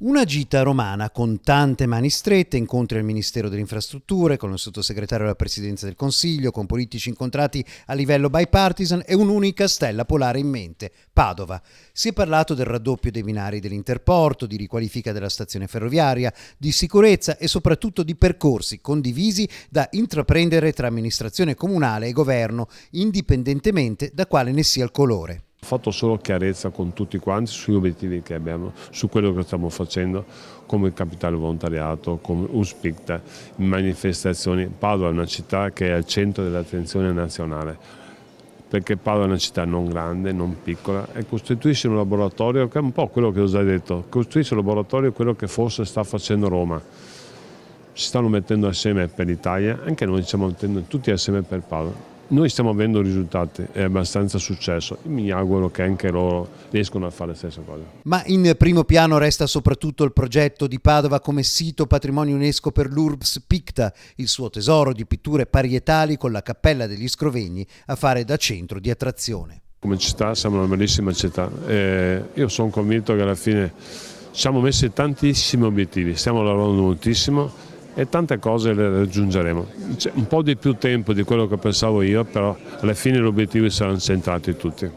Una gita romana con tante mani strette, incontri al Ministero delle Infrastrutture, con il sottosegretario alla Presidenza del Consiglio, con politici incontrati a livello bipartisan e un'unica stella polare in mente, Padova. Si è parlato del raddoppio dei binari dell'Interporto, di riqualifica della stazione ferroviaria, di sicurezza e soprattutto di percorsi condivisi da intraprendere tra amministrazione comunale e governo, indipendentemente da quale ne sia il colore. Ho fatto solo chiarezza con tutti quanti sugli obiettivi che abbiamo, su quello che stiamo facendo come capitale volontariato, come USPICTA, manifestazioni. Padova è una città che è al centro dell'attenzione nazionale, perché Padova è una città non grande, non piccola e costituisce un laboratorio, che è un po' quello che ho già detto, costituisce un laboratorio quello che forse sta facendo Roma. Si stanno mettendo assieme per l'Italia, anche noi ci stiamo mettendo tutti assieme per Padova. Noi stiamo avendo risultati, è abbastanza successo, mi auguro che anche loro riescano a fare la stessa cosa. Ma in primo piano resta soprattutto il progetto di Padova come sito patrimonio UNESCO per l'Urbs Picta, il suo tesoro di pitture parietali con la Cappella degli Scrovegni a fare da centro di attrazione. Come città siamo una bellissima città e io sono convinto che alla fine ci siamo messi tantissimi obiettivi, stiamo lavorando moltissimo e tante cose le raggiungeremo. C'è un po' di più tempo di quello che pensavo io, però alla fine gli obiettivi saranno centrati tutti.